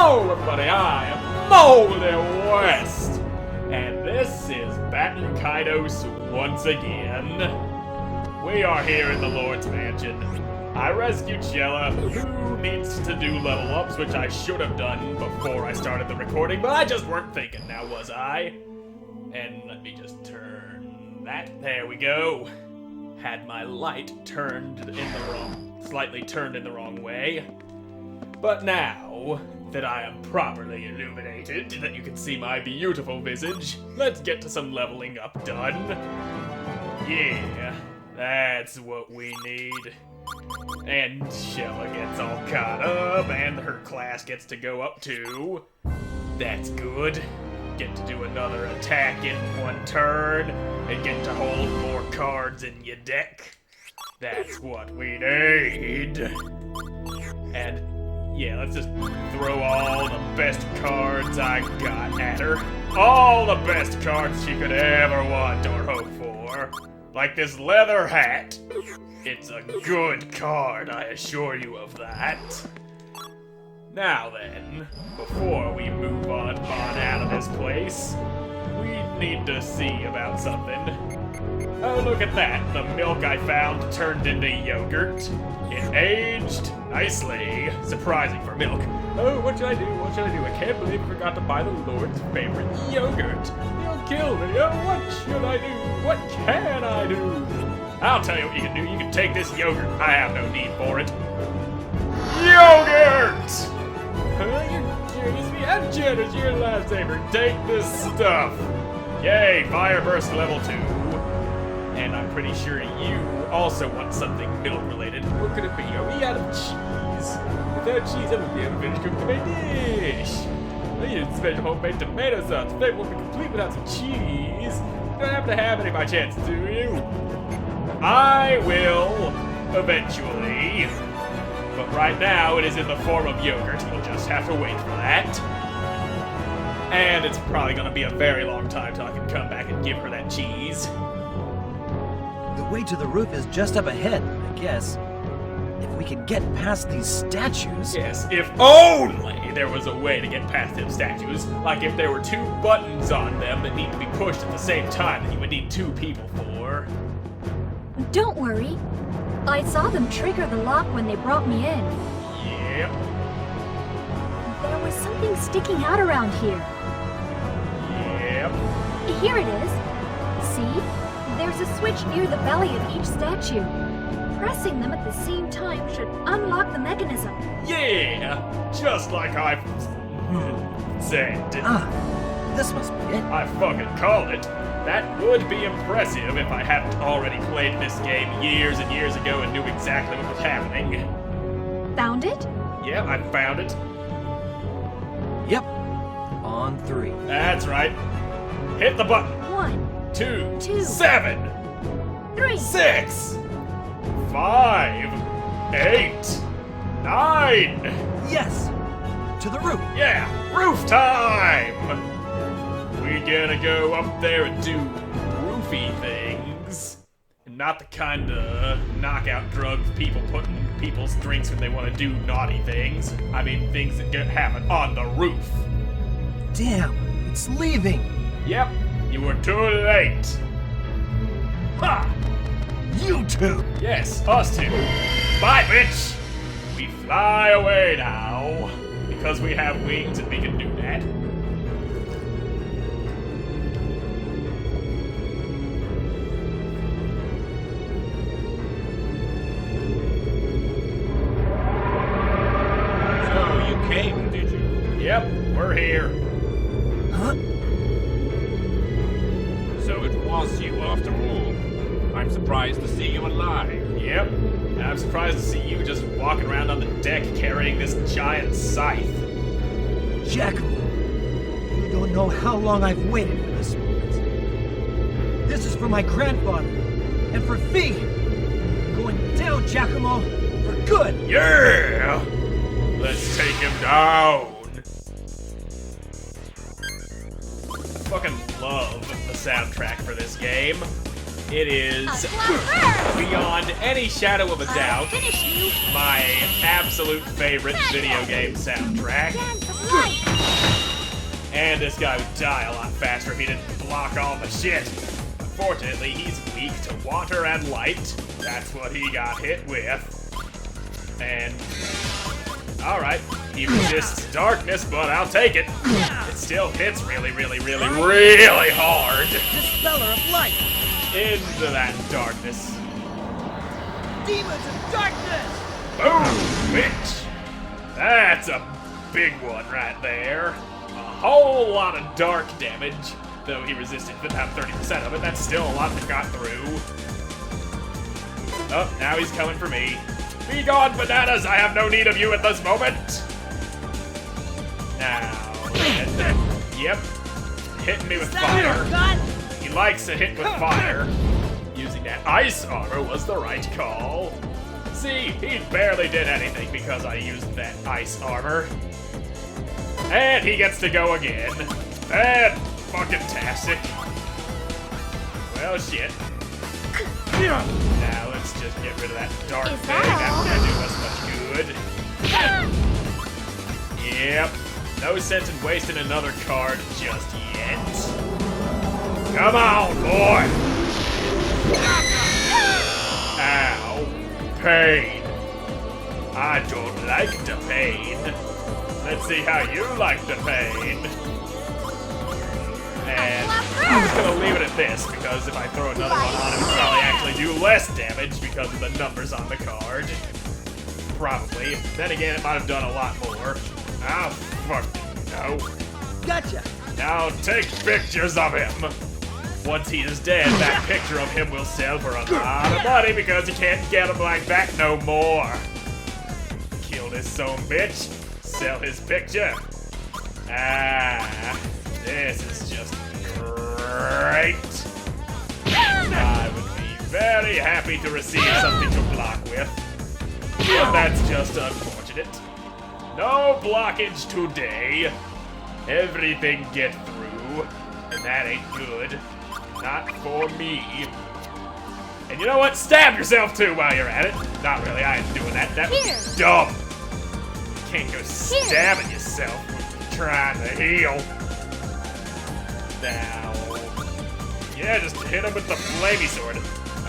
Hello everybody, I am Moldy West, and this is Baten Kaitos once again. We are here in the Lord's Mansion. I rescued Jella, who needs to do level ups, which I should have done before I started the recording, but I just weren't thinking now, was I? And let me just turn that, there we go. Had my light slightly turned in the wrong way. But now that I am properly illuminated, that you can see my beautiful visage, let's get to some leveling up done. Yeah, that's what we need. And Shella gets all caught up, and her class gets to go up too. That's good. Get to do another attack in one turn, and get to hold more cards in your deck. That's what we need. And yeah, let's just throw all the best cards I got at her. All the best cards she could ever want or hope for. Like this leather hat. It's a good card, I assure you of that. Now then, before we move on out of this place, we need to see about something. Oh, look at that. The milk I found turned into yogurt. It aged nicely. Surprising for milk. Oh, what should I do? What should I do? I can't believe I forgot to buy the Lord's favorite yogurt. He'll kill me. Oh, what should I do? What can I do? I'll tell you what you can do. You can take this yogurt. I have no need for it. Yogurt! You're me. I'm Jenner's your lifesaver. Take this stuff. Yay, Fire Burst level 2. And I'm pretty sure you also want something milk-related. What could it be? Are we out of cheese? Without cheese, I won't be able to finish cooking my dish. I need a special homemade tomato sauce. The flavor won't be complete without some cheese. You don't happen to have any by chance, do you? I will, eventually. But right now, it is in the form of yogurt. You'll just have to wait for that. And it's probably going to be a very long time till I can come back and give her that cheese. The way to the roof is just up ahead, I guess. If we can get past these statues... Yes, if only there was a way to get past them statues. Like if there were 2 buttons on them that need to be pushed at the same time that you would need 2 people for. Don't worry. I saw them trigger the lock when they brought me in. Yep. There was something sticking out around here. Yep. Here it is. See? There's a switch near the belly of each statue. Pressing them at the same time should unlock the mechanism. Yeah! Just like I said. This must be it. I fucking called it. That would be impressive if I hadn't already played this game years and years ago and knew exactly what was happening. Found it? Yeah, I found it. Yep. On 3. That's right. Hit the button. 1, 2, 2, 7, 3, 6, 5, 8, 9. Yes! To the roof! Yeah, roof time! We gotta go up there and do roofy things. And not the kind of knockout drugs people put in people's drinks when they want to do naughty things. I mean things that happen on the roof. Damn, it's leaving! Yep, you were too late. Ha! You two! Yes, us two. Bye, bitch! We fly away now. Because we have wings and we can do that. So you came, did you? Yep, we're here. Huh? So it was you after all. I'm surprised to see you alive. Yep, and I'm surprised to see you just walking around on the deck carrying this giant scythe. Giacomo, you don't know how long I've waited for this moment. This is for my grandfather, and for Fee. Going down, Giacomo, for good. Yeah! Let's take him down. I fucking love the soundtrack for this game. It is, beyond any shadow of a doubt, my absolute favorite video game soundtrack. And this guy would die a lot faster if he didn't block all the shit. Unfortunately, he's weak to water and light. That's what he got hit with. And, alright, he resists darkness, but I'll take it. It still hits really hard. Dispeller of light! Into that darkness. Demons of darkness! Boom, bitch! That's a big one right there. A whole lot of dark damage. Though he resisted about 30% of it, that's still a lot that got through. Oh, now he's coming for me. Be gone, bananas! I have no need of you at this moment! Now, yep. Hitting me with fire. He likes to hit with fire. Using that ice armor was the right call. See, he barely did anything because I used that ice armor. And he gets to go again. And fucking-tastic. Well, shit. Now let's just get rid of that dark thing. That won't do us much good. Yep. No sense in wasting another card just yet. Come on, boy! Ow. Pain. I don't like the pain. Let's see how you like the pain. And I'm just gonna leave it at this, because if I throw another one on it, it'll probably actually do less damage because of the numbers on the card. Probably. Then again, it might have done a lot more. Oh, fuck no. Gotcha! Now take pictures of him. Once he is dead, that picture of him will sell for a lot of money because you can't get him like that no more. Kill this son bitch. Sell his picture. Ah, this is just great. I would be very happy to receive something to block with. But that's just unfortunate. No blockage today. Everything get through. And that ain't good. Not for me. And you know what? Stab yourself too while you're at it. Not really, I ain't doing that. That was dumb. You can't go stabbing yourself when you're trying to heal. Now, yeah, just hit him with the flamey sword.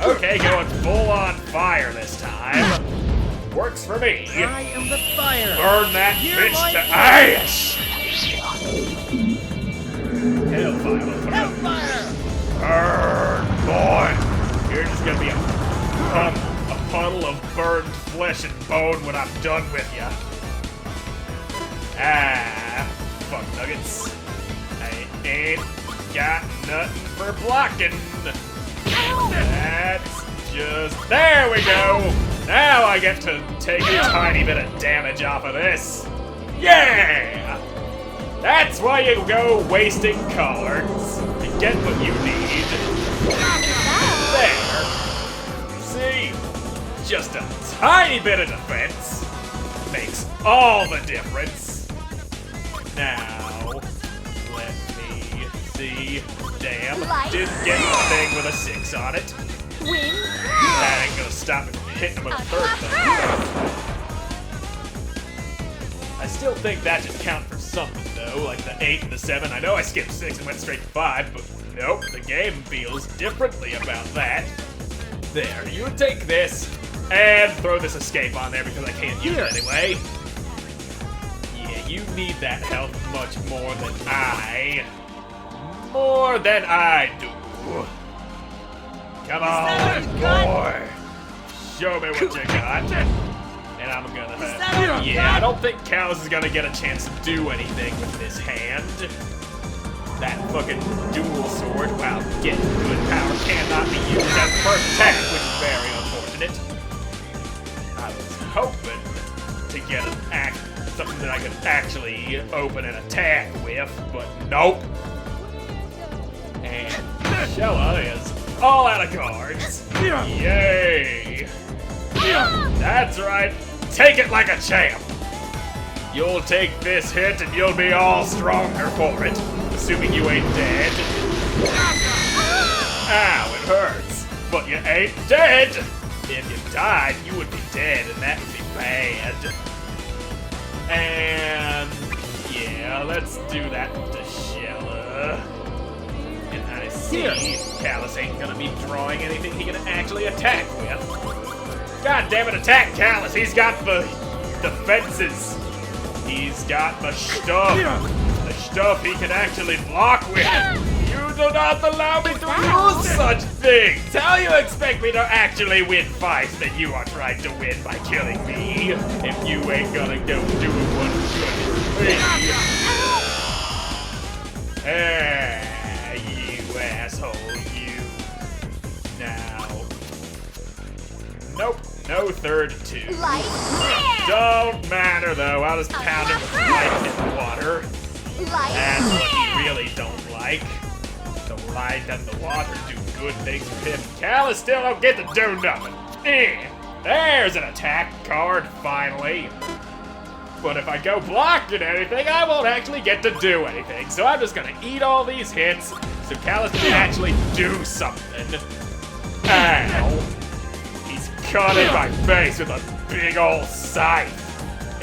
Okay, going full on fire this time. Works for me. I am the fire! Burn that Hear bitch my to voice. ash! Hellfire. Hellfire! Burn, boy! You're just gonna be a puddle of burned flesh and bone when I'm done with ya. Ah, fuck nuggets. I ain't got nothing for blocking. That's just... There we go! Now I get to take a tiny bit of damage off of this. Yeah! That's why you go wasting cards to get what you need. There. See? Just a tiny bit of defense makes all the difference. Now, let me see. Damn, didn't get the thing with a 6 on it. That ain't gonna stop me from hitting him with a third thing. I still think that should count for something, though, like the 8 and the 7. I know I skipped 6 and went straight to 5, but nope, the game feels differently about that. There, you take this, and throw this escape on there because I can't use it anyway. Yeah, you need that health much more than I. More than I do. Come on, boy. Show me what you got. And I'm gonna... Yeah, I don't think Cows is gonna get a chance to do anything with this hand. That fucking dual sword, while getting good power, cannot be used as the first attack, which is very unfortunate. I was hoping to get something that I could actually open an attack with, but nope. And Shella is all out of cards. Yay! That's right. Take it like a champ. You'll take this hit and you'll be all stronger for it. Assuming you ain't dead. Ow, it hurts. but you ain't dead. If you died, you would be dead, and that would be bad. And yeah, let's do that to Shella. And I see Callus ain't gonna be drawing anything he can actually attack with. God damn it, attack Callus! He's got the defenses. He's got the stuff. The stuff he can actually block with. You do not allow me to use such things! How you expect me to actually win fights that you are trying to win by killing me? If you ain't gonna go do what good for me. You asshole, you. Now. Nope, no third two. Don't matter though, I'll just pound him with light in the water. That's what he really don't like. The light and the water do good things for him. Callus still don't get to do nothing. There's an attack card, finally. But if I go blocking anything, I won't actually get to do anything. So I'm just gonna eat all these hits so Callus can actually do something. Ow. He's cutting my face with a big ol' scythe.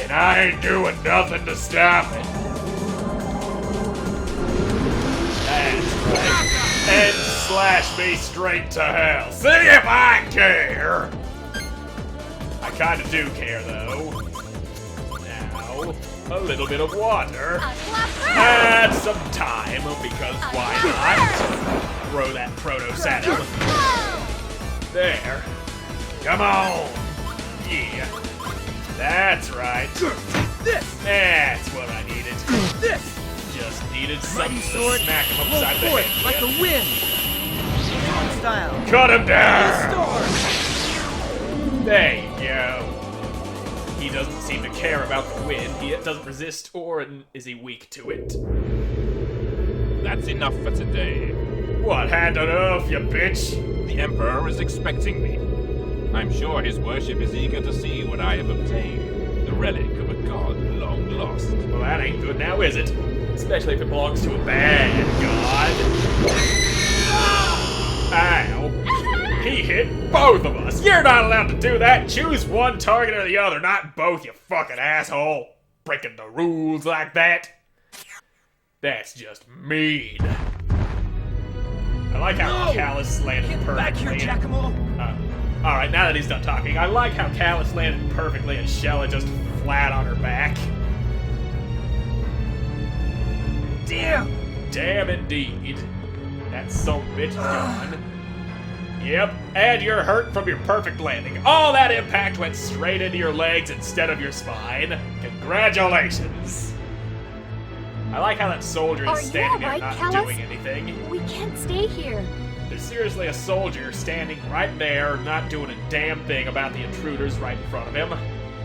And I ain't doing nothing to stop it. That's right. And slash me straight to hell. See if I care! I kinda do care though. Now, a little bit of water. Add some time, because why not? Throw that proto-sat out. There. Come on! Yeah. That's right. That's what I needed. Just needed something to smack him upside the head. Like the wind. Style. Cut him down! There you go. He doesn't seem to care about the wind. He doesn't resist, or is he weak to it? That's enough for today. What, had enough, you bitch? The Emperor is expecting me. I'm sure his worship is eager to see what I have obtained. The relic of a god long lost. Well, that ain't good now, is it? Especially if it belongs to a bad god. Ow. He hit both of us. You're not allowed to do that. Choose one target or the other, not both, you fucking asshole. Breaking the rules like that. That's just mean. I like how Callus landed perfectly. Back here, Giacomo. Alright, now that he's done talking, I like how Callus landed perfectly and Shella just flat on her back. Damn! Damn indeed. That son of a bitch is gone. Yep, and you're hurt from your perfect landing. All that impact went straight into your legs instead of your spine. Congratulations. I like how that soldier is standing there not doing anything. We can't stay here. There's seriously a soldier standing right there, not doing a damn thing about the intruders right in front of him.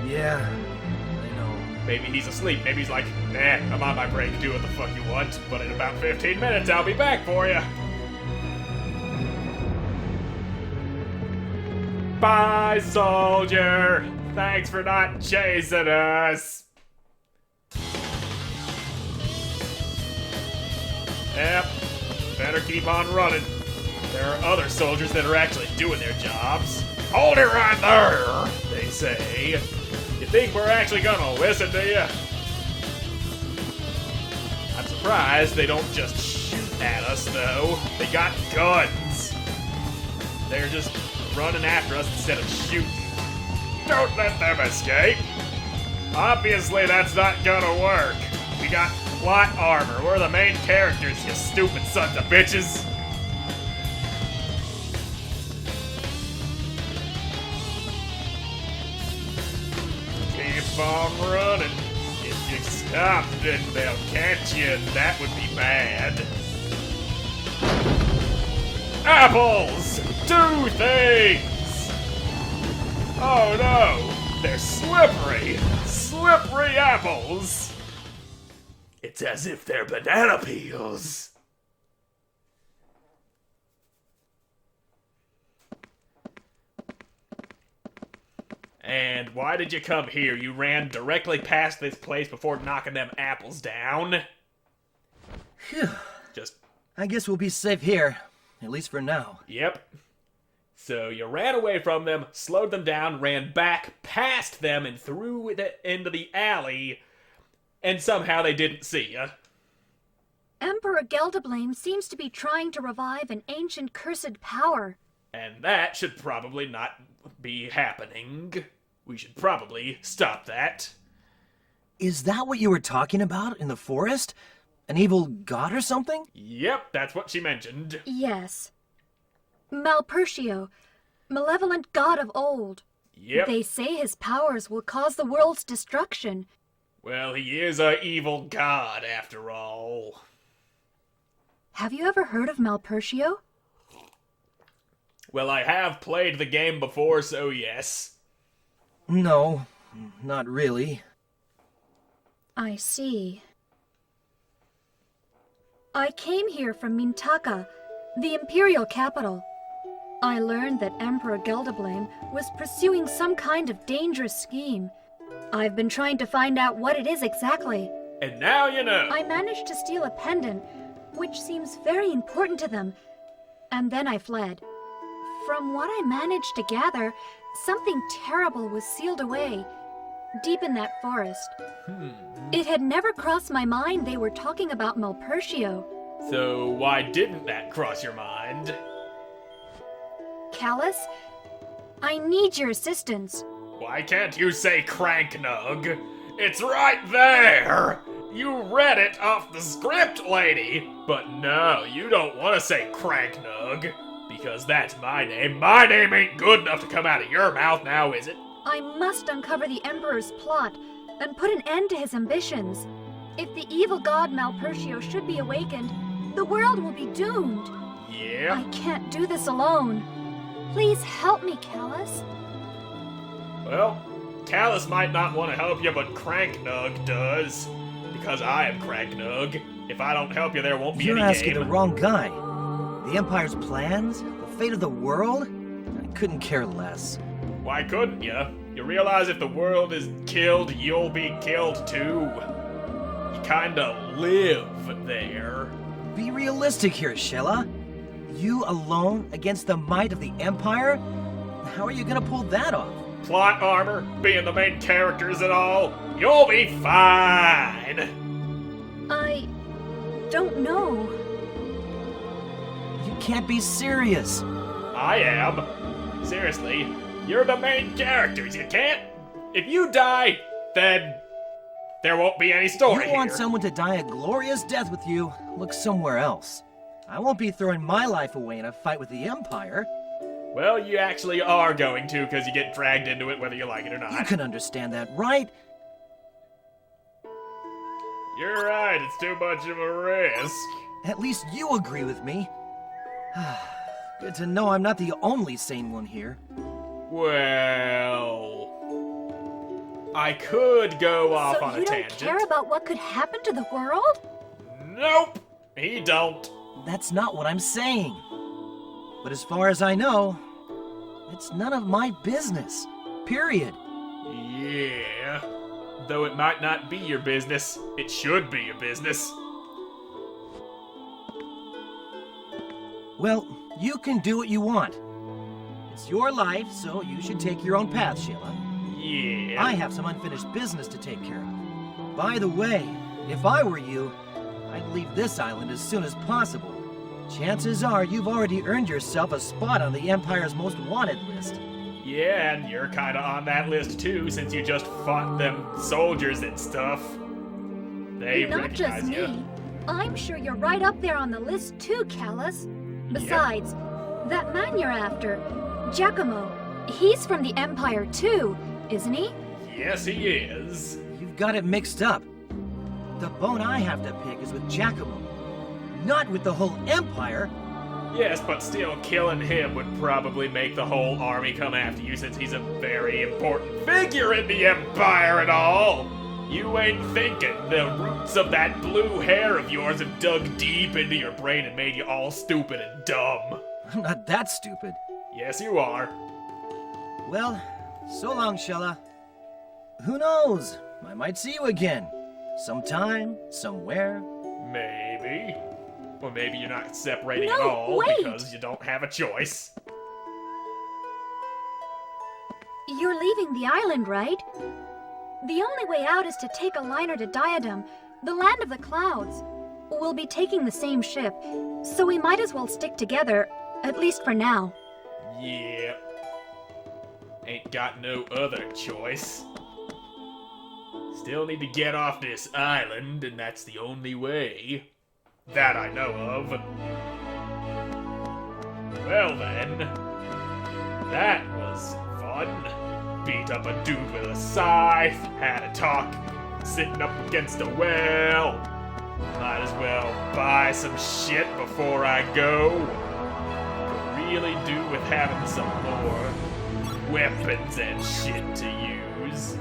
Yeah, I know. Maybe he's asleep. Maybe he's like, nah, I'm on my break, do what the fuck you want, but in about 15 minutes I'll be back for you. Bye, soldier. Thanks for not chasing us. Yep, better keep on running. There are other soldiers that are actually doing their jobs. Hold it right there, they say. You think we're actually gonna listen to you? I'm surprised they don't just shoot at us, though. They got guns. They're just running after us instead of shooting. Don't let them escape. Obviously, that's not gonna work. We got plot armor. We're the main characters, you stupid sons of bitches. Keep on running. If you stop, then they'll catch you, and that would be bad. Apples! Do things! Oh no! They're slippery! Slippery apples! It's as if they're banana peels. And why did you come here? You ran directly past this place before knocking them apples down. Phew. Just... I guess we'll be safe here. At least for now. Yep. So you ran away from them, slowed them down, ran back past them, and through the end of the alley, and somehow they didn't see you. Emperor Geldablame seems to be trying to revive an ancient cursed power. And that should probably not be happening. We should probably stop that. Is that what you were talking about in the forest? An evil god or something? Yep, that's what she mentioned. Yes. Malpertio, malevolent god of old. Yep. They say his powers will cause the world's destruction. Well, he is a evil god, after all. Have you ever heard of Malpertio? Well, I have played the game before, so yes. No, not really. I see. I came here from Mintaka, the imperial capital. I learned that Emperor Geldablame was pursuing some kind of dangerous scheme. I've been trying to find out what it is exactly. And now you know. I managed to steal a pendant, which seems very important to them, and then I fled. From what I managed to gather, something terrible was sealed away, deep in that forest. It had never crossed my mind they were talking about Malpertio. So why didn't that cross your mind? Callus, I need your assistance. Why can't you say Cranknug? It's right there! You read it off the script, lady! But no, you don't want to say Cranknug, because that's my name. My name ain't good enough to come out of your mouth now, is it? I must uncover the Emperor's plot and put an end to his ambitions. If the evil god Malpertio should be awakened, the world will be doomed. Yeah? I can't do this alone. Please help me, Callus. Well, Callus might not want to help you, but Cranknug does. Because I am Cranknug. If I don't help you, there won't be You're any asking game. the wrong guy. The Empire's plans? The fate of the world? I couldn't care less. Why couldn't you? You realize if the world is killed, you'll be killed too. You kinda live there. Be realistic here, Shella. You alone against the might of the Empire? How are you gonna pull that off? Plot armor, being the main characters and all, you'll be fine. I don't know. You can't be serious. I am. Seriously, you're the main characters. You can't. If you die, then there won't be any story You want here. someone to die a glorious death with you, look somewhere else. I won't be throwing my life away in a fight with the Empire. Well, you actually are going to, because you get dragged into it whether you like it or You not. can understand that, right? You're right, it's too much of a risk. At least you agree with me. Good to know I'm not the only sane one here. Well, I could go off So on a you don't tangent. care about what could happen to the world? Nope, he don't. That's not what I'm saying. But as far as I know, it's none of my business. Period. Yeah, though it might not be your business, it should be your business. Well, you can do what you want. It's your life, so you should take your own path, Sheila. Yeah. I have some unfinished business to take care of. By the way, if I were you, I'd leave this island as soon as possible. Chances are you've already earned yourself a spot on the Empire's most wanted list. Yeah, and you're kinda on that list too, since you just fought them soldiers and stuff. They Not just recognize you. me. I'm sure you're right up there on the list too, Callus. Besides, that man you're after, Giacomo, he's from the Empire too, isn't he? Yes, he is. You've got it mixed up. The bone I have to pick is with Giacomo, not with the whole Empire. Yes, but still, killing him would probably make the whole army come after you, since he's a very important figure in the Empire and all. You ain't thinking. The roots of that blue hair of yours have dug deep into your brain and made you all stupid and dumb. I'm not that stupid. Yes, you are. Well, so long, Shella. Who knows? I might see you again. Sometime, somewhere. Maybe. Or maybe you're not separating at No, all wait. because you don't have a choice. leaving the island, right? The only way out is to take a liner to Diadem, the land of the clouds. We'll be taking the same ship, so we might as well stick together, at least for now. Yeah. Ain't got no other choice. Still need to get off this island, and that's the only way. That I know of. Well then. That was fun. Beat up a dude with a scythe, had a talk, sitting up against a well. Might as well buy some shit before I go. Could really do with having some more weapons and shit to use.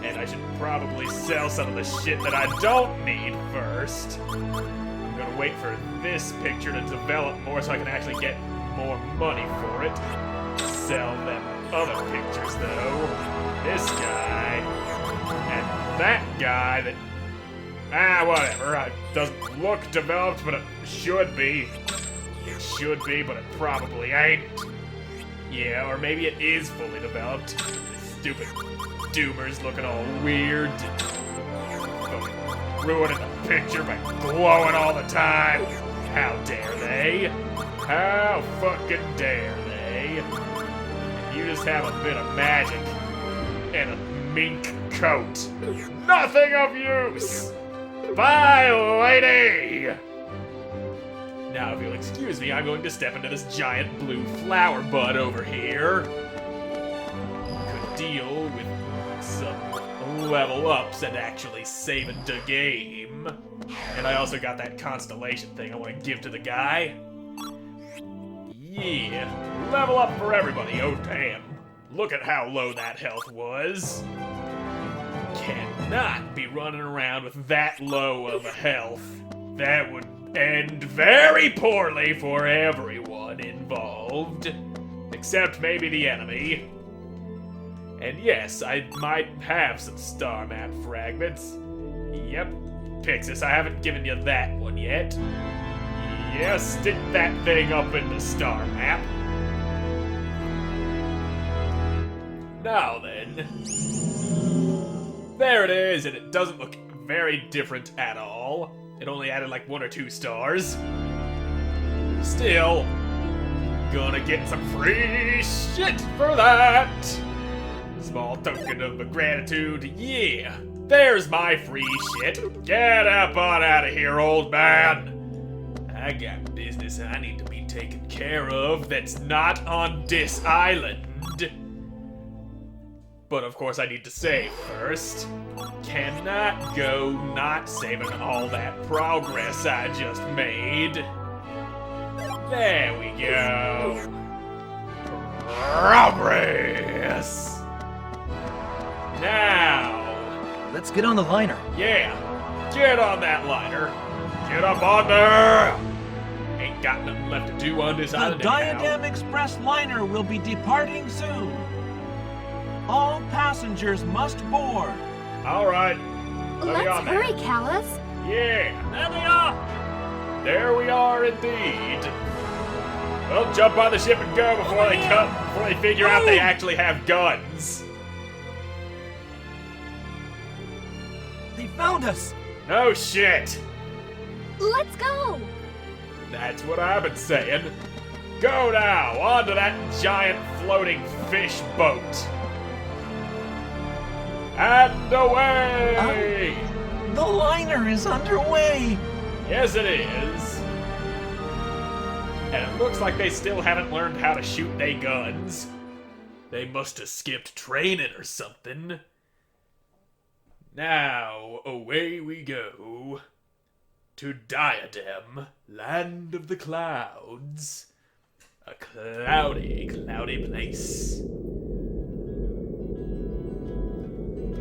And I should probably sell some of the shit that I don't need first. I'm gonna wait for this picture to develop more so I can actually get more money for it. Sell them other pictures though. This guy and that guy that whatever. It doesn't look developed, but it should be. It should be, but it probably ain't. Yeah, or maybe it is fully developed. This stupid doomer's looking all weird. Fucking ruining the picture by glowing all the time. How dare they? How fucking dare they? And you just have a bit of magic and a mink coat. Nothing of use! Bye, lady! Now, if you'll excuse me, I'm going to step into this giant blue flower bud over here. Could deal with some level ups and actually saving the game. And I also got that constellation thing I want to give to the guy. Yeah, level up for everybody, oh damn. Look at how low that health was. Cannot be running around with that low of a health. That would end very poorly for everyone involved. Except maybe the enemy. And yes, I might have some star map fragments. Yep, Pixis, I haven't given you that one yet. Yeah, stick that thing up in the star map. Now then. There it is, and it doesn't look very different at all. It only added like 1 or 2 stars. Still, gonna get some free shit for that. Small token of gratitude, yeah. There's my free shit. Get up on out of here, old man. I got business I need to be taken care of that's not on this island. But of course I need to save first. Cannot go not saving all that progress I just made. There we go. Progress! Now... Let's get on the liner. Yeah, get on that liner. Get up on there! Ain't got nothing left to do on this island The anyhow. Diadem Express liner will be departing soon. All passengers must board. Alright. Let me Let's on hurry, there. Callus. Yeah, there we are! There we are indeed. Well, jump on the ship and go before they figure out they actually have guns. They found us! No shit! Let's go! That's what I've been saying. Go now, onto that giant floating fish boat. And away! The liner is underway. Yes, it is. And it looks like they still haven't learned how to shoot they guns. They must have skipped training or something. Now, away we go. To Diadem, land of the clouds. A cloudy, cloudy place.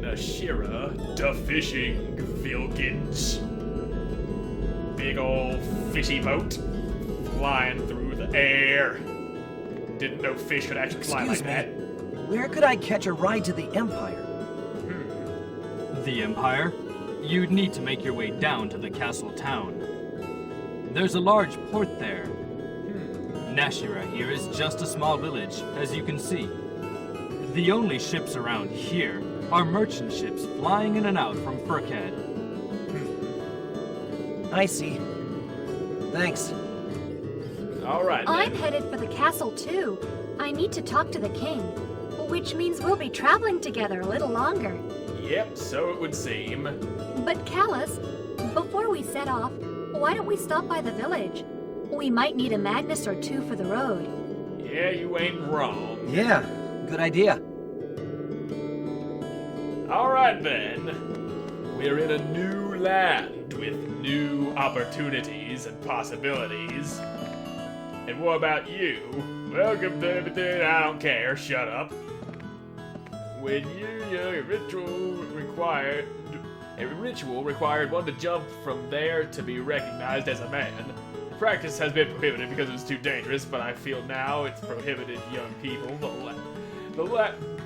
Nashira, da fishing Vilkins. Big ol' fishy boat flying through the air. Didn't know fish could actually fly like Excuse me. that. Where could I catch a ride to the Empire? The Empire? You'd need to make your way down to the castle town. There's a large port there. Nashira here is just a small village, as you can see. The only ships around here are merchant ships flying in and out from Frickhead. I see. Thanks. All right, then. I'm headed for the castle too. I need to talk to the king, which means we'll be traveling together a little longer. Yep, so it would seem. But Callus, before we set off, why don't we stop by the village? We might need a Magnus or two for the road. Yeah, you ain't wrong. Yeah, good idea. All right, then. We're in a new land with new opportunities and possibilities. And what about you? Welcome to... I don't care, shut up. When a ritual required one to jump from there to be recognized as a man. The practice has been prohibited because it was too dangerous, but I feel now it's prohibited young people.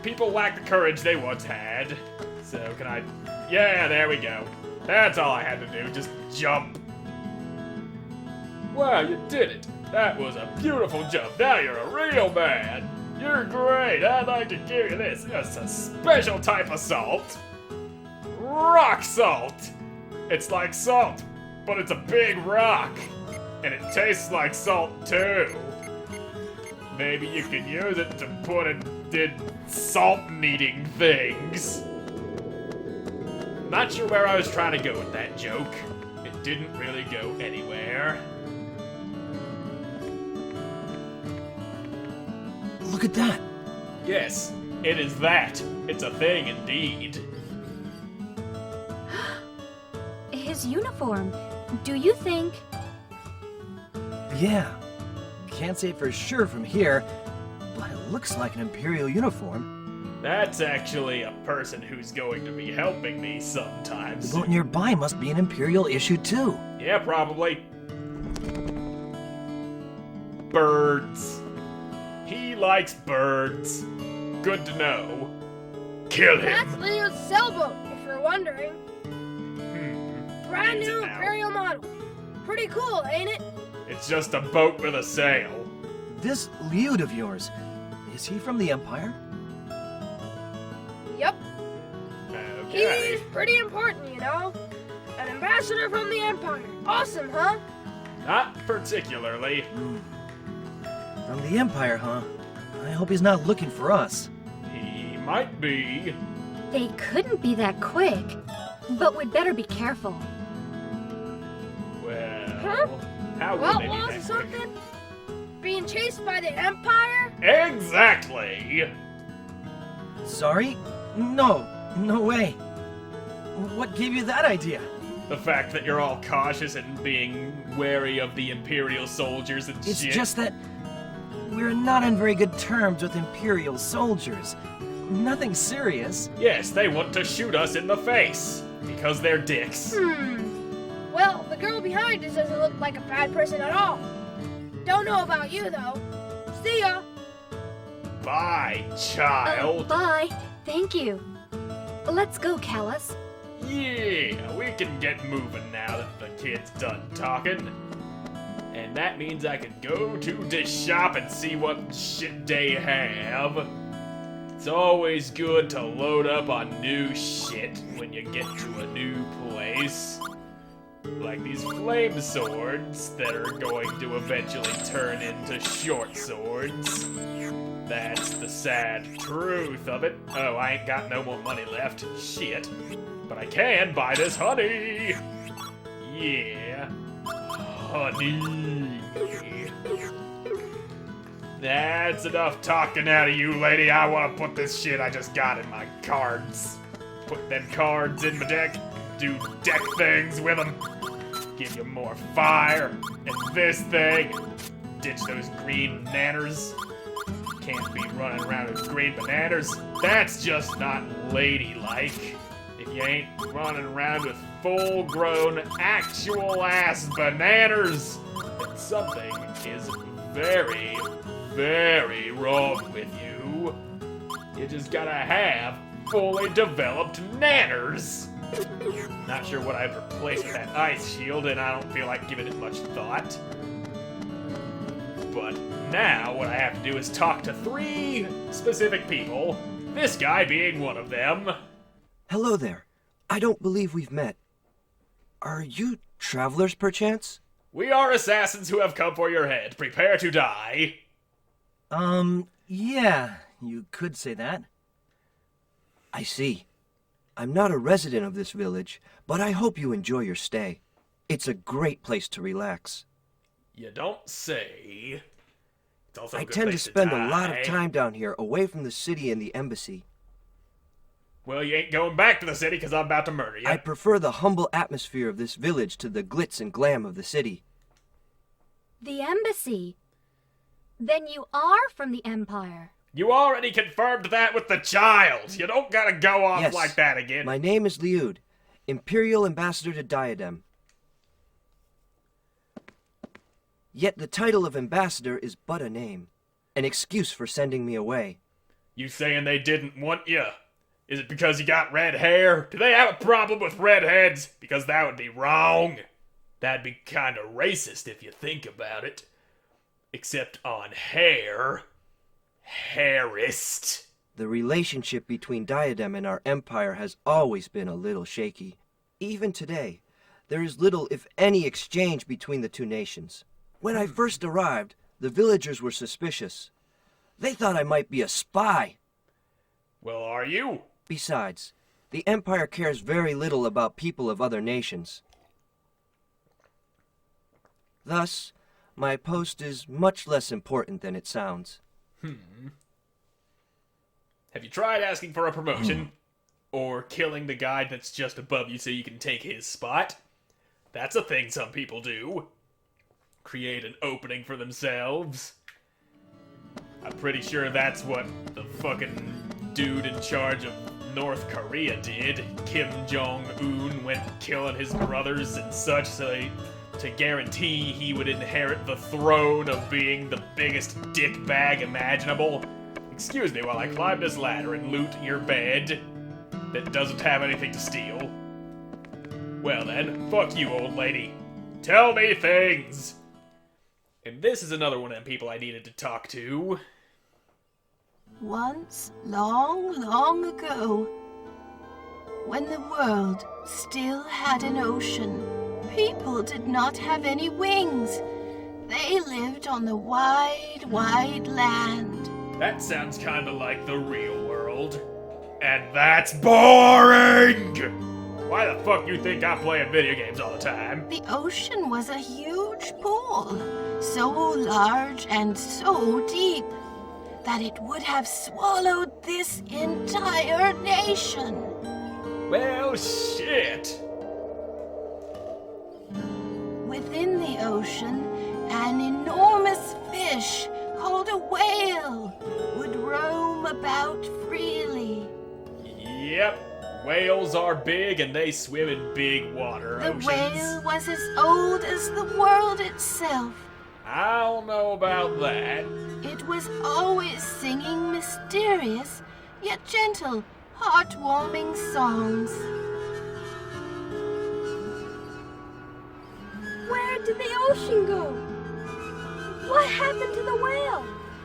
People lack the courage they once had. So can I... Yeah, there we go. That's all I had to do, just jump. Wow, you did it. That was a beautiful jump. Now you're a real man. You're great. I'd like to give you this. It's a special type of salt. Rock salt. It's like salt, but it's a big rock. And it tastes like salt too. Maybe you can use it to put in salt-eating things. Not sure where I was trying to go with that joke. It didn't really go anywhere. Look at that. Yes, it is that. It's a thing indeed. His uniform. Do you think... Yeah. Can't say for sure from here, but it looks like an Imperial uniform. That's actually a person who's going to be helping me sometimes. The boat nearby must be an Imperial issue too. Yeah, probably. Birds. He likes birds. Good to know. Kill him. That's Leo's sailboat, if you're wondering. Brand Is it new now? Imperial model. Pretty cool, ain't it? It's just a boat with a sail. This Liud of yours, is he from the Empire? Yep. Okay. He's pretty important, you know. An ambassador from the Empire. Awesome, huh? Not particularly. From the Empire, huh? I hope he's not looking for us. He might be. They couldn't be that quick, but we'd better be careful. Well, Huh? how Well, would they be laws or that quick? something? Being chased by the Empire? Exactly. Sorry? No way. What gave you that idea? The fact that you're all cautious and being wary of the Imperial soldiers and It's shit. just that we're not on very good terms with Imperial soldiers. Nothing serious. Yes, they want to shoot us in the face because they're dicks. Well, the girl behind us doesn't look like a bad person at all. Don't know about you, though. See ya! Bye, child. Bye. Thank you. Let's go, Callus. Yeah, we can get moving now that the kid's done talking. And that means I can go to the shop and see what shit they have. It's always good to load up on new shit when you get to a new place. Like these flame swords that are going to eventually turn into short swords. That's the sad truth of it. Oh, I ain't got no more money left. Shit. But I can buy this honey. Yeah. Honey. That's enough talking out of you, lady. I want to put this shit I just got in my cards. Put them cards in my deck. Do deck things with them. Give you more fire. And this thing. Ditch those green nanners. Can't be running around with green bananas. That's just not ladylike. If you ain't running around with full-grown, actual-ass bananas, then something is very, very wrong with you. You just gotta have fully developed nanners. Not sure what I'd replace with that ice shield, and I don't feel like giving it much thought. But now what I have to do is talk to 3 specific people This guy being one of them. Hello there. I don't believe we've met. Are you travelers, perchance? We are assassins who have come for your head. Prepare to die. Yeah, you could say that. I see. I'm not a resident of this village, but I hope you enjoy your stay. It's a great place to relax. You don't say. It's also a I good tend to place spend a die. lot of time down here, away from the city and the embassy. Well, you ain't going back to the city because I'm about to murder you. I prefer the humble atmosphere of this village to the glitz and glam of the city. The embassy. Then you are from the Empire. You already confirmed that with the child. You don't gotta go off Yes, like that again. my name is Liud, Imperial Ambassador to Diadem. Yet the title of ambassador is but a name, an excuse for sending me away. You saying they didn't want you? Is it because you got red hair? Do they have a problem with redheads? Because that would be wrong. That'd be kinda racist if you think about it. Except on hair. Hairist. The relationship between Diadem and our empire has always been a little shaky. Even today, there is little, if any, exchange between the two nations. When I first arrived, the villagers were suspicious. They thought I might be a spy. Well, are you? Besides, the empire cares very little about people of other nations. Thus, my post is much less important than it sounds. Have you tried asking for a promotion? Or killing the guy that's just above you so you can take his spot? That's a thing some people do. Create an opening for themselves. I'm pretty sure that's what the fucking dude in charge of North Korea did. Kim Jong-un went killing his brothers and such to guarantee he would inherit the throne of being the biggest dickbag imaginable. Excuse me while I climb this ladder and loot your bed that doesn't have anything to steal. Well then, fuck you, old lady. Tell me things! And this is another one of them people I needed to talk to. Once, long, long ago, when the world still had an ocean, people did not have any wings. They lived on the wide, wide land. That sounds kinda like the real world. And that's boring! Why the fuck you think I'm playing video games all the time? The ocean was a huge pool, so large and so deep that it would have swallowed this entire nation. Well, shit. Within the ocean, an enormous fish called a whale would roam about freely. Yep, whales are big and they swim in big water The oceans. whale was as old as the world itself. I don't know about that. It was always singing mysterious, yet gentle, heartwarming songs. Where did the ocean go? What happened to the whale?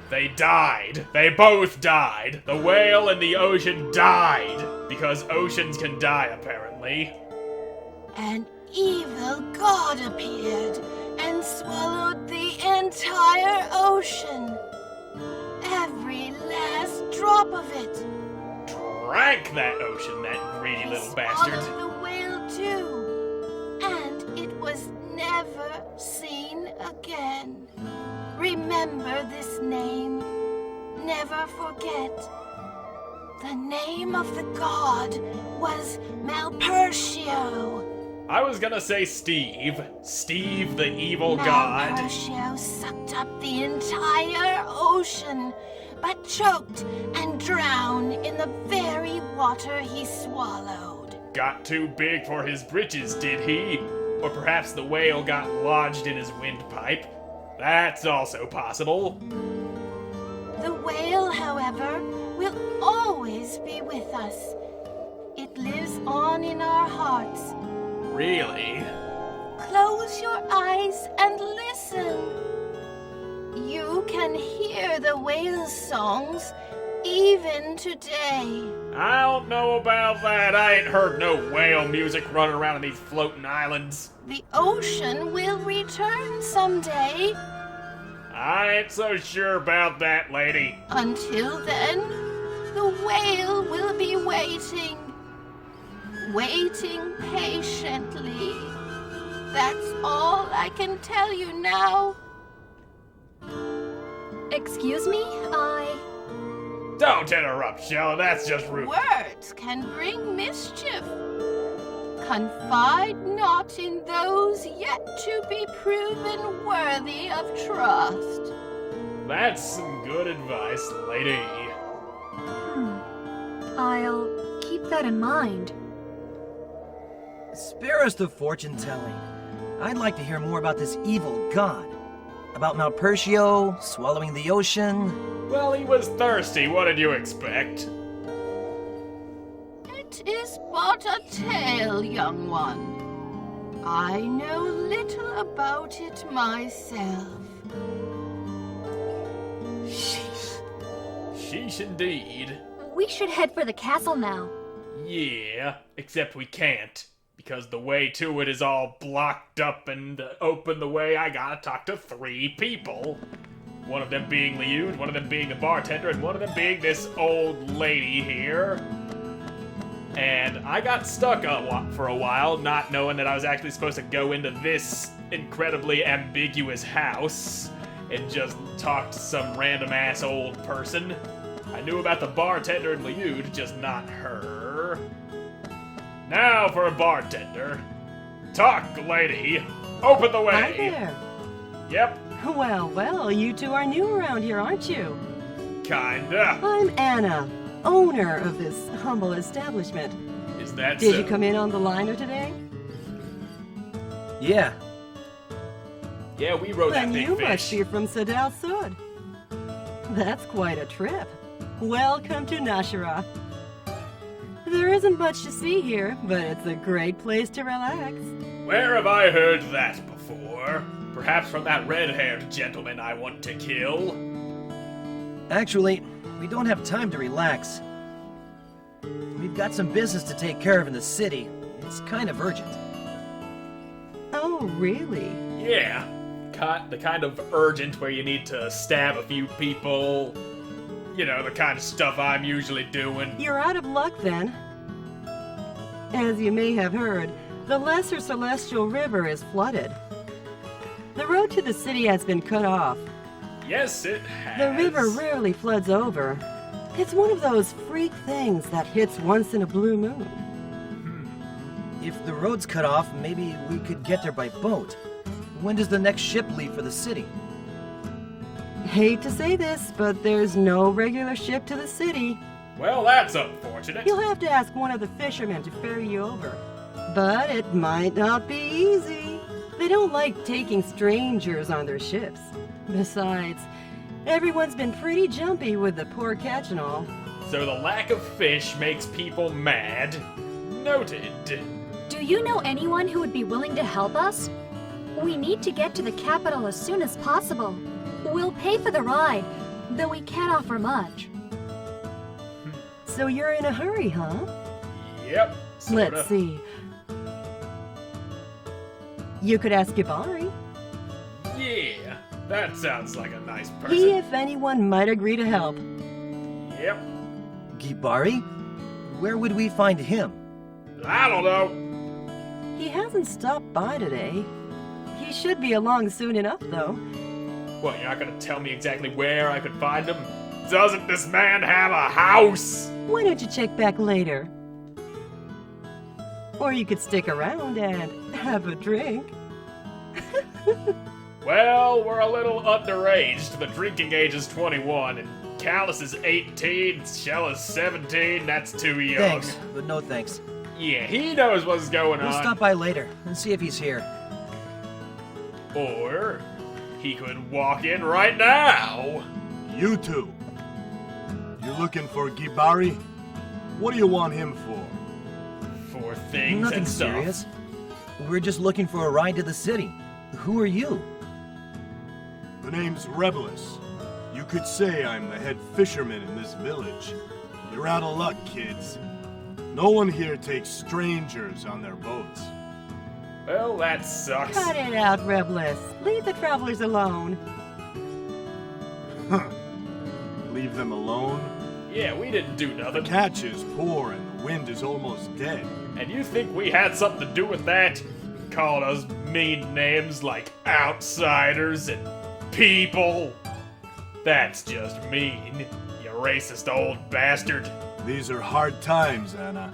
They died. They both died. The whale and the ocean died. Because oceans can die, apparently. An evil god appeared and swallowed the entire ocean. Every last drop of it. Drank that ocean, that greedy He little bastard. swallowed the whale too. And it was never seen again. Remember this name. Never forget. The name of the god was Malpertio. I was gonna say Steve. Steve the evil god. Malpertio sucked up the entire ocean, but choked and drowned in the very water he swallowed. Got too big for his britches, did he? Or perhaps the whale got lodged in his windpipe. That's also possible. The whale, however, will always be with us. It lives on in our hearts. Really? Close your eyes and listen. You can hear the whale's songs even today. I don't know about that. I ain't heard no whale music running around on these floating islands. The ocean will return someday. I ain't so sure about that, lady. Until then, the whale will be waiting. Waiting patiently. That's all I can tell you now. Excuse me? Don't interrupt, Shella. That's just rude. Words can bring mischief. Confide not in those yet to be proven worthy of trust. That's some good advice, lady. I'll keep that in mind. Spare us the fortune-telling. I'd like to hear more about this evil god. About Mount Percio, swallowing the ocean. Well, he was thirsty. What did you expect? It is but a tale, young one. I know little about it myself. Sheesh indeed. We should head for the castle now. Yeah, except we can't. Because the way to it is all blocked up, and to open the way, I gotta talk to 3 people. One of them being Liud, one of them being the bartender, and one of them being this old lady here. And I got stuck for a while, not knowing that I was actually supposed to go into this incredibly ambiguous house and just talk to some random-ass old person. I knew about the bartender and Liud, just not her. Now for a bartender. Talk, lady. Open the way. Hi there. Yep, Well, you two are new around here, aren't you? kinda. I'm Anna, owner of this humble establishment. Is that Did so? you come in on the liner today? Yeah, Yeah, we rode that Then big you fish. must be from Sadal Sud. That's quite a trip. Welcome to Nashara. There isn't much to see here, but it's a great place to relax. Where have I heard that before? Perhaps from that red-haired gentleman I want to kill? actually, we don't have time to relax. We've got some business to take care of in the city. It's kind of urgent. Oh, really? Yeah, the kind of urgent where you need to stab a few people. You know, the kind of stuff I'm usually doing. You're out of luck then. As you may have heard, the Lesser Celestial River is flooded. The road to the city has been cut off. Yes, it has. The river rarely floods over. It's one of those freak things that hits once in a blue moon. If the road's cut off, maybe we could get there by boat. When does the next ship leave for the city? Hate to say this, but there's no regular ship to the city. Well, that's unfortunate. You'll have to ask one of the fishermen to ferry you over. But it might not be easy. They don't like taking strangers on their ships. Besides, everyone's been pretty jumpy with the poor catch and all. So the lack of fish makes people mad. Noted. Do you know anyone who would be willing to help us? We need to get to the capital as soon as possible. We'll pay for the ride, though we can't offer much. So you're in a hurry, huh? Yep. Sorta. Let's see. You could ask Gibari. Yeah, that sounds like a nice person. He, if anyone, might agree to help. Yep. Gibari? Where would we find him? I don't know. He hasn't stopped by today. He should be along soon enough, though. What, you're not gonna tell me exactly where I could find him? Doesn't this man have a house? Why don't you check back later? Or you could stick around and have a drink. Well, we're a little underage. The drinking age is 21, and Callus is 18, Shella's 17, that's too young. Thanks, but no thanks. Yeah, he knows what's going We'll on. stop by later and see if he's here. Or he could walk in right now. You two. You looking for Gibari? What do you want him for? For things Nothing and stuff. serious. We're just looking for a ride to the city. Who are you? The name's Rebelus. You could say I'm the head fisherman in this village. You're out of luck, kids. No one here takes strangers on their boats. Well, that sucks. Cut it out, Reblis. Leave the travelers alone. Leave them alone? Yeah, we didn't do The nothing. catch is poor and the wind is almost dead. And you think we had something to do with that? Calling us mean names like outsiders and people? That's just mean, you racist old bastard. These are hard times, Anna.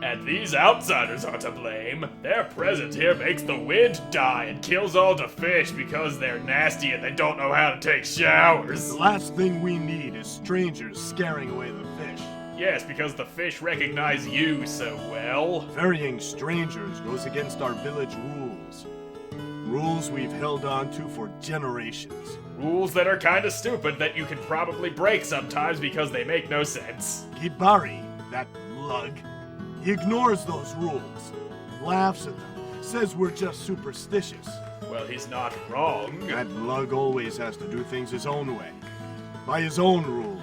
And these outsiders are to blame. Their presence here makes the wind die and kills all the fish because they're nasty and they don't know how to take showers. The last thing we need is strangers scaring away the fish. Yes, because the fish recognize you so well. Ferrying strangers goes against our village rules. Rules we've held on to for generations. Rules that are kinda stupid that you can probably break sometimes because they make no sense. Gibari, that lug, he ignores those rules, laughs at them, says we're just superstitious. Well, he's not wrong. That lug always has to do things his own way, by his own rules.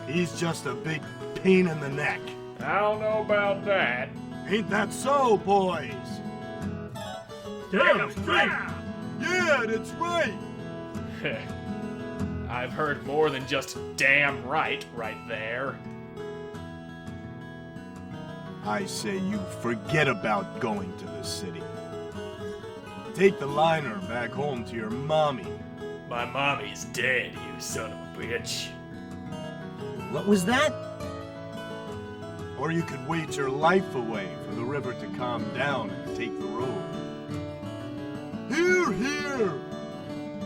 He's just a big pain in the neck. I don't know about that. Ain't that so, boys? Damn straight! Yeah, that's right! I've heard more than just damn right there. I say you forget about going to the city. Take the liner back home to your mommy. My mommy's dead, you son of a bitch. What was that? Or you could wait your life away for the river to calm down and take the road. Here, here!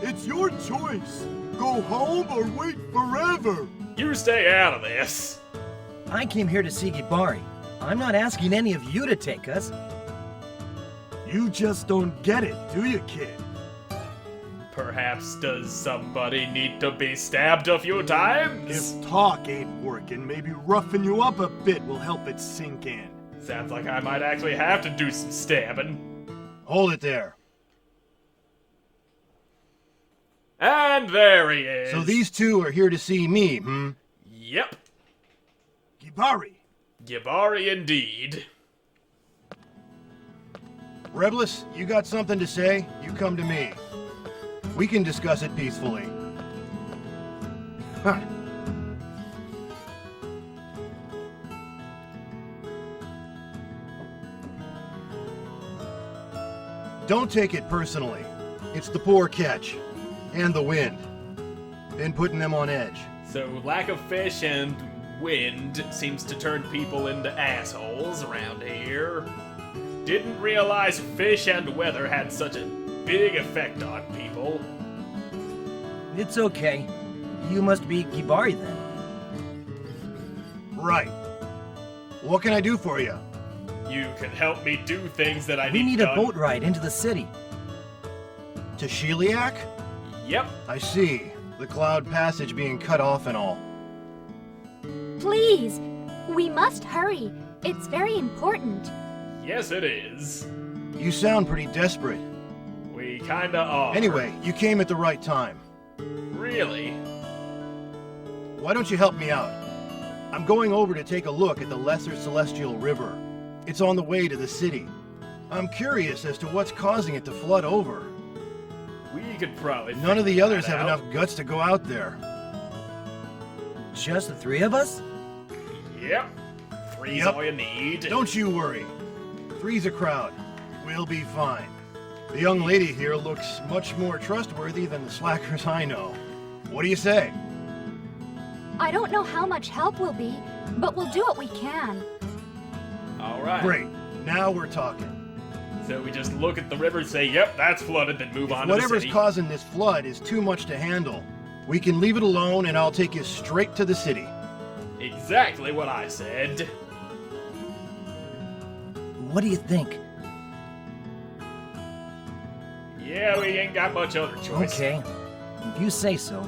It's your choice. Go home or wait forever. You stay out of this. I came here to see Gibari. I'm not asking any of you to take us. You just don't get it, do you, kid? Perhaps does somebody need to be stabbed a few times? If talk ain't working, maybe roughing you up a bit will help it sink in. Sounds like I might actually have to do some stabbing. Hold it there. And there he is. So these two are here to see me, hmm? Yep. Gibari. Gibari indeed. Reblis, you got something to say? You come to me. We can discuss it peacefully. Huh. Don't take it personally. It's the poor catch. And the wind. Been putting them on edge. So lack of fish and wind seems to turn people into assholes around here. Didn't realize fish and weather had such a big effect on people. It's okay. You must be Gibari then. Right. What can I do for you? You can help me do things that I We need done. a boat ride into the city. To Sheliak? Yep. I see. The cloud passage being cut off and all. Please, we must hurry. It's very important. Yes, it is. You sound pretty desperate. We kinda are. Anyway, you came at the right time. Really? Why don't you help me out? I'm going over to take a look at the Lesser Celestial River. It's on the way to the city. I'm curious as to what's causing it to flood over. We could probably None of the figure others that have out. enough guts to go out there. Just the three of us? Yep. Three's Yep. all you need. Don't you worry. Three's a crowd. We'll be fine. The young lady here looks much more trustworthy than the slackers I know. What do you say? I don't know how much help will be, but we'll do what we can. Alright. Great. Now we're talking. So we just look at the river, say, yep, that's flooded, then move on to the Whatever's city. causing this flood is too much to handle. We can leave it alone and I'll take you straight to the city. Exactly what I said. What do you think? Yeah, we ain't got much other choice. Okay, if you say so.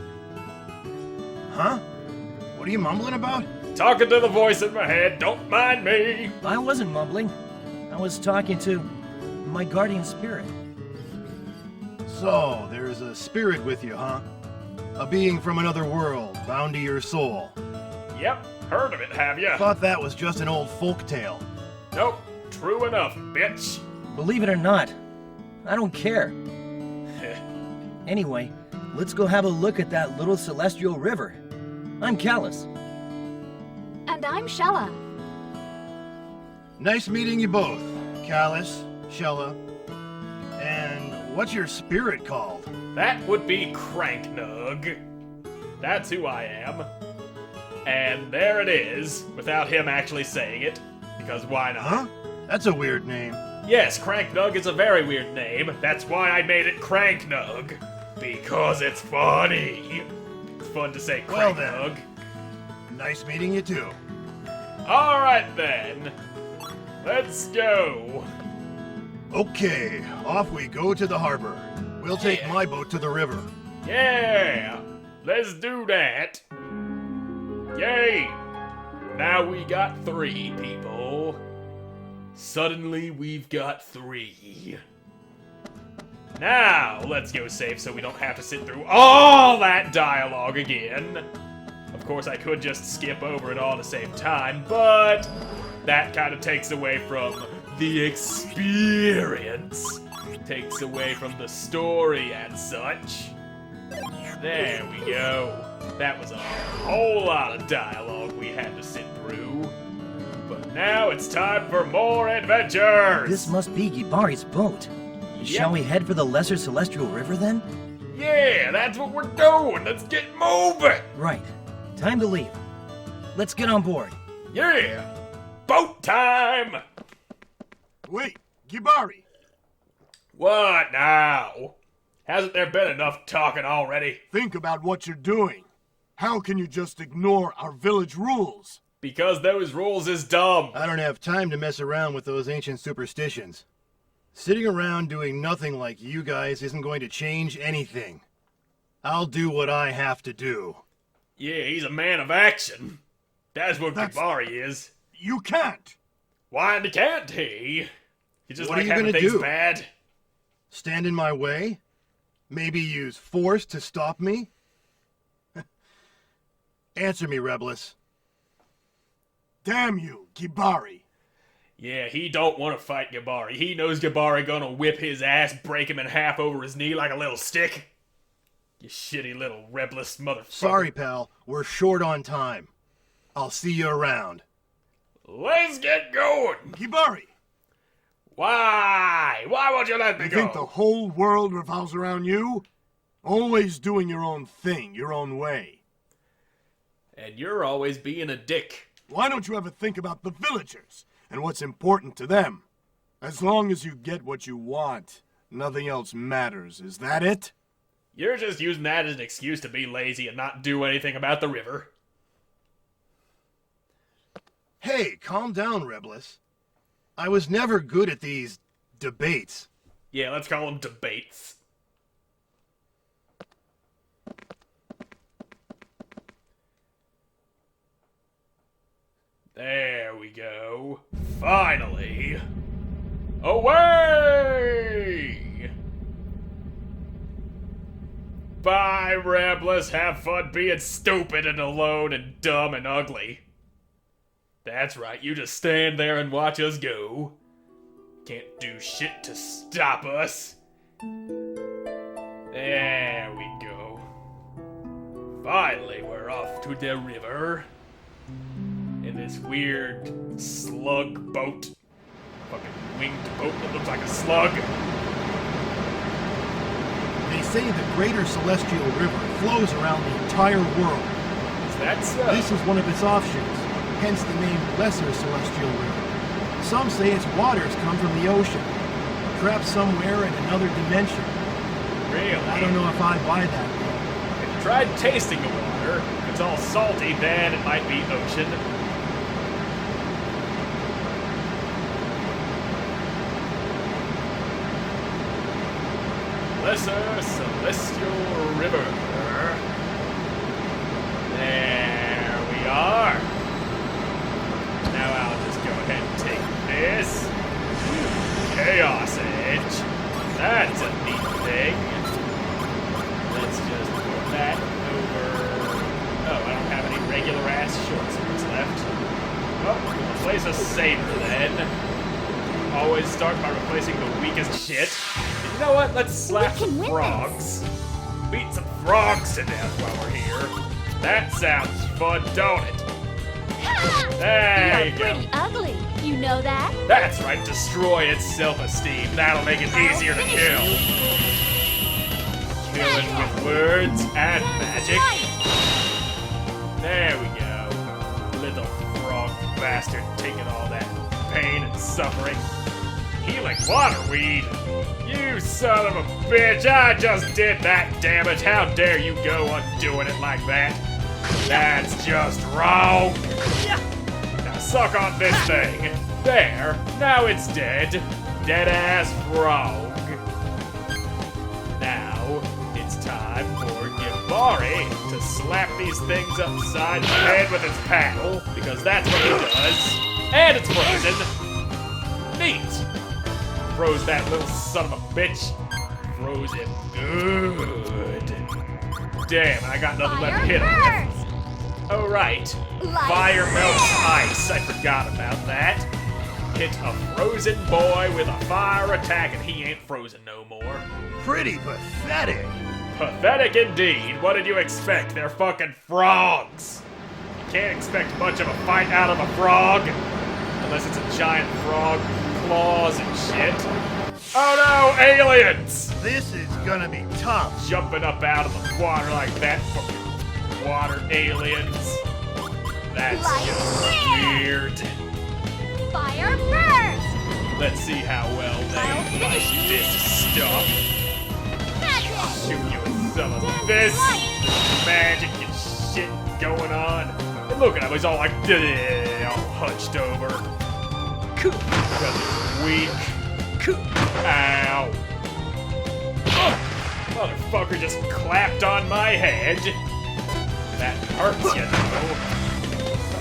Huh? What are you mumbling about? Talking to the voice in my head, don't mind me. I wasn't mumbling. I was talking to my guardian spirit. So, there's a spirit with you, huh? A being from another world, bound to your soul. Yep, heard of it, have ya? Thought that was just an old folk tale. Nope, true enough, bitch. Believe it or not, I don't care. Anyway, let's go have a look at that little celestial river. I'm Callus. And I'm Shella. Nice meeting you both, Callus, Shella. And what's your spirit called? That would be Cranknug. That's who I am. And there it is, without him actually saying it. Because why not? Huh? That's a weird name. Yes, Cranknug is a very weird name. That's why I made it Cranknug. Because it's funny. It's fun to say Well Cranknug. then. Nice meeting you too. Alright then. Let's go. Okay, off we go to the harbor. We'll take my boat to the river. Yeah, let's do that. Yay! Now we got 3 people. Suddenly we've got 3. Now let's go safe so we don't have to sit through all that dialogue again. Of course, I could just skip over it all to save time, but that kind of takes away from the experience. Takes away from the story and such. There we go. That was a whole lot of dialogue we had to sit through. But now it's time for more adventures! This must be Gibari's boat. Yep. Shall we head for the Lesser Celestial River then? Yeah, that's what we're doing! Let's get moving! Right. Time to leave. Let's get on board. Yeah! Boat time! Wait, Gibari! What now? Hasn't there been enough talking already? Think about what you're doing. How can you just ignore our village rules? Because those rules is dumb. I don't have time to mess around with those ancient superstitions. Sitting around doing nothing like you guys isn't going to change anything. I'll do what I have to do. Yeah, he's a man of action. That's what That's- Kibari is. You can't! Why can't he? He just What like are you having gonna things do? bad. Stand in my way? Maybe use force to stop me? Answer me, Rebelus. Damn you, Gibari! Yeah, he don't want to fight Gibari. He knows Gibari gonna whip his ass, break him in half over his knee like a little stick. You shitty little rebelous motherfucker. Sorry, pal. We're short on time. I'll see you around. Let's get going! Gibari! Why? Why won't you let me You go? think the whole world revolves around you? Always doing your own thing, your own way. And you're always being a dick. Why don't you ever think about the villagers and what's important to them? As long as you get what you want, nothing else matters. Is that it? You're just using that as an excuse to be lazy and not do anything about the river. Hey, calm down, Rebelus. I was never good at these debates. Yeah, let's call them debates. There we go. Finally. Away! Bye, Rebelus. Have fun being stupid and alone and dumb and ugly. That's right, you just stand there and watch us go. Can't do shit to stop us. There we go. Finally, we're off to the river. In this weird slug boat. Fucking winged boat that looks like a slug. They say the Greater Celestial River flows around the entire world. Is that so? This is one of its offshoots, hence the name Lesser Celestial River. Some say its waters come from the ocean, trapped somewhere in another dimension. Really? I don't know if I buy that, though. If you tried tasting the water, if it's all salty, then it might be ocean. Lesser Celestial River. There we are. Now I'll just go ahead and take this. Chaos Edge. That's a neat thing. Let's just put that shit. And you know what? Let's slap some frogs. Beat some frogs to death while we're here. That sounds fun, don't it? There you You're go. pretty ugly. You know that? That's right, destroy its self-esteem. That'll make it easier to kill. Kill it with words and magic. There we go. Little frog bastard taking all that pain and suffering. Healing waterweed? You son of a bitch, I just did that damage. How dare you go on doing it like that? That's just wrong. Now suck on this thing. There, now it's dead. Dead-ass frog. Now, it's time for Gibari to slap these things upside the head with its paddle, because that's what he does. And it's frozen. Neat. Froze that little son of a bitch. Froze him good. Damn, I got nothing left to hit him with. Oh, right. Fire melts ice. I forgot about that. Hit a frozen boy with a fire attack and he ain't frozen no more. Pretty pathetic. Pathetic indeed. What did you expect? They're fucking frogs. You can't expect much of a fight out of a frog. Unless it's a giant frog with claws and shit. Oh no, aliens! This is gonna be tough. Jumping up out of the water like that, fucking water aliens. That's just weird. Fire burst! Let's see how well they like this stuff. Shoot you with some of this magic and shit going on. And look at him, he's all like, all hunched over. Because he's weak. Ow. Oh, motherfucker just clapped on my head. That hurts, you know.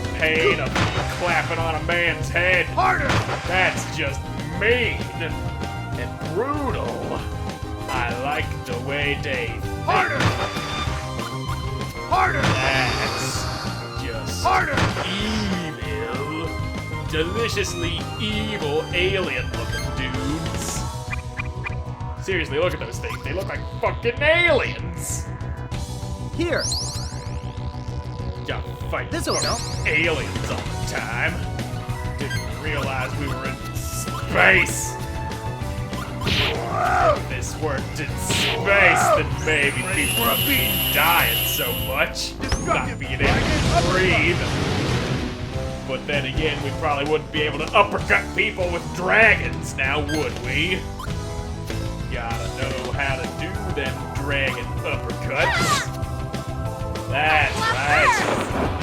The pain of clapping on a man's head. Harder! That's just mean and brutal. I like the way they think. Harder! Harder! That's just Harder! evil. Deliciously evil alien-looking dudes. Seriously, look at those things. They look like fucking aliens. Here, Gotta fight this'll help. aliens all the time. Didn't realize we were in space. If this worked in space, then maybe people wouldn't be dying so much. Not being able to breathe. But then again, we probably wouldn't be able to uppercut people with dragons now, would we? Gotta know how to do them dragon uppercuts. That's right.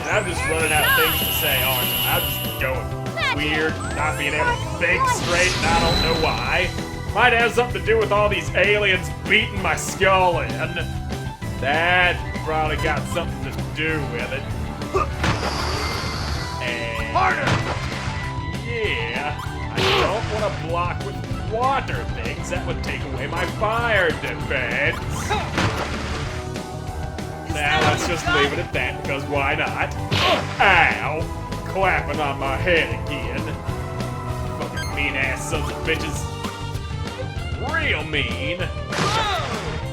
And I'm just running out of things to say, aren't I? I'm just going weird, not being able to think straight, and I don't know why. Might have something to do with all these aliens beating my skull in. That probably got something to do with it. And Harder! yeah, I don't want to block with water things. That would take away my fire defense. Now let's just leave it at that, because why not? Ow! Clapping on my head again. Fucking mean-ass sons of bitches. Real mean.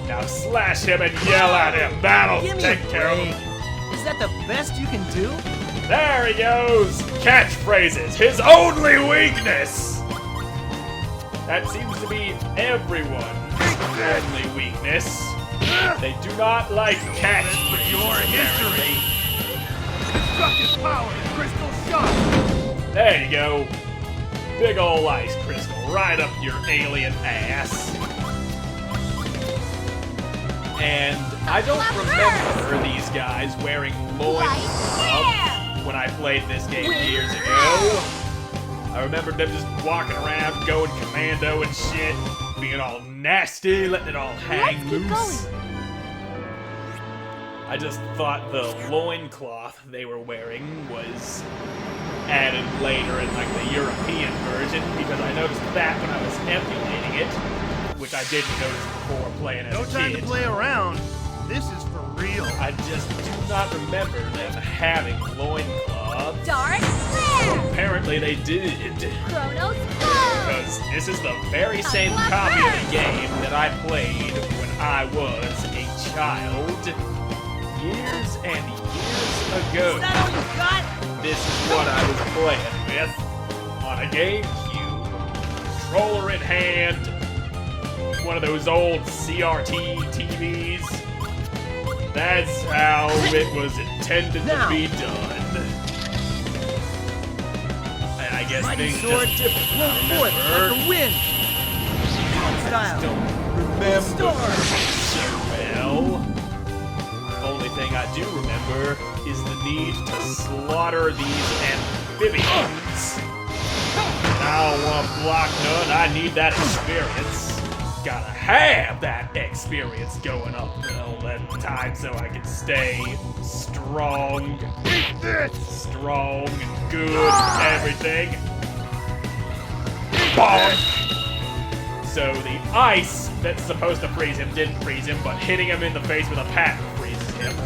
Now slash him and yell at him. That'll Give me take a care of break. him. Is that the best you can do? There he goes! Catchphrases, his only weakness! That seems to be everyone's only weakness. They do not like catchphrases. Your history! Destructive power and crystal shot! There you go. Big ol' ice crystal right up your alien ass. And I don't remember these guys wearing loincloths when I played this game years ago. I remember them just walking around, going commando and shit, being all nasty, letting it all hang loose. I just thought the loincloth they were wearing was added later in like the European version, because I noticed that when I was emulating it, which I didn't notice before playing as No a time kid. to play around. This is for real. I just do not remember them having loincloths Dark Flare! Apparently they did. Chronos Because this is the very same copy of the game that I played when I was a child. Years and years ago. Is that all you got? This is what I was playing with on a GameCube. Controller in hand. One of those old CRT TVs. That's how it was intended to be done. And I guess Mighty things sword, just different. blow forth like the wind. Style. Remember so well. Only thing I do remember is the need to slaughter these amphibians. I don't want to block none. I need that experience. Gotta have that experience going up all that time so I can stay strong. Strong and good, everything. Bonk! So the ice that's supposed to freeze him didn't freeze him, but hitting him in the face with a paddle freezes him.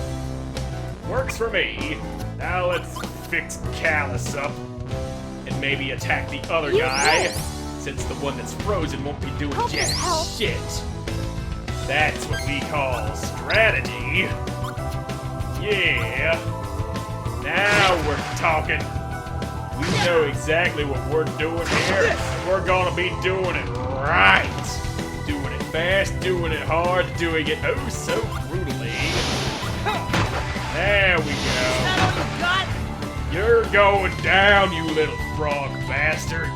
Works for me. Now let's fix Callus up and maybe attack the other guy, since the one that's frozen won't be doing jack shit. That's what we call strategy. Yeah. Now we're talking. We know exactly what we're doing here. We're gonna be doing it right. Doing it fast, doing it hard, doing it oh so brutally. There we go. You're going down, you little frog bastard.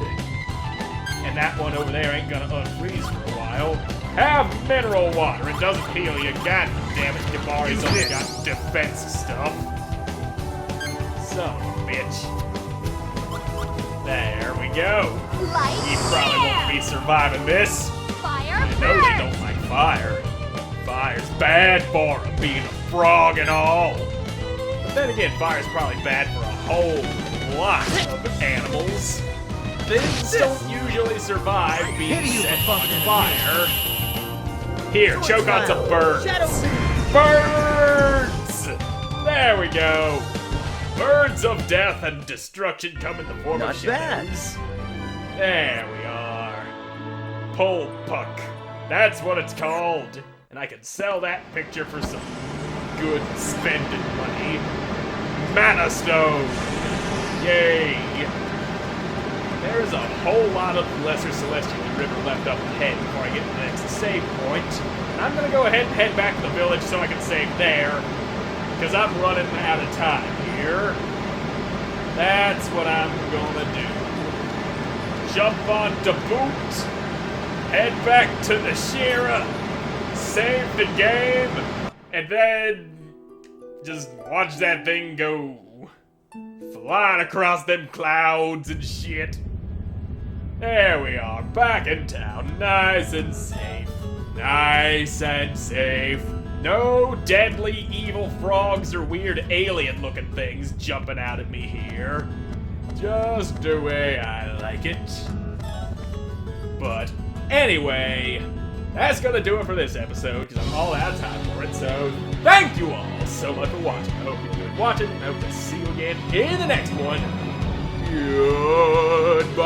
And that one over there ain't gonna unfreeze for a while. Have mineral water, it doesn't heal you. God damn it, Jabari's only got defense stuff. Son of a bitch. There we go. You probably won't be surviving this. Fire I know they don't like fire. Fire's bad for them, being a frog and all. But then again, fire's probably bad for a whole lot of animals. Things don't usually survive being set on fire. Here, choke on some birds. Birds! There we go. Birds of death and destruction come in the form of shadows. There we are. Pole puck. That's what it's called. And I can sell that picture for some good spending money. Mana Stone. Yay. There is a whole lot of Lesser Celestial River left up ahead before I get to the next save point. And I'm gonna go ahead and head back to the village so I can save there. Because I'm running out of time here. That's what I'm gonna do. Jump on the boot, head back to the Shira, save the game, and then just watch that thing go flying across them clouds and shit. There we are, back in town, nice and safe. Nice and safe. No deadly evil frogs or weird alien-looking things jumping out at me here. Just the way I like it. But anyway, that's gonna do it for this episode, because I'm all out of time for it, so thank you all so much for watching. I hope you enjoyed watching, and I hope to see you again in the next one. Goodbye!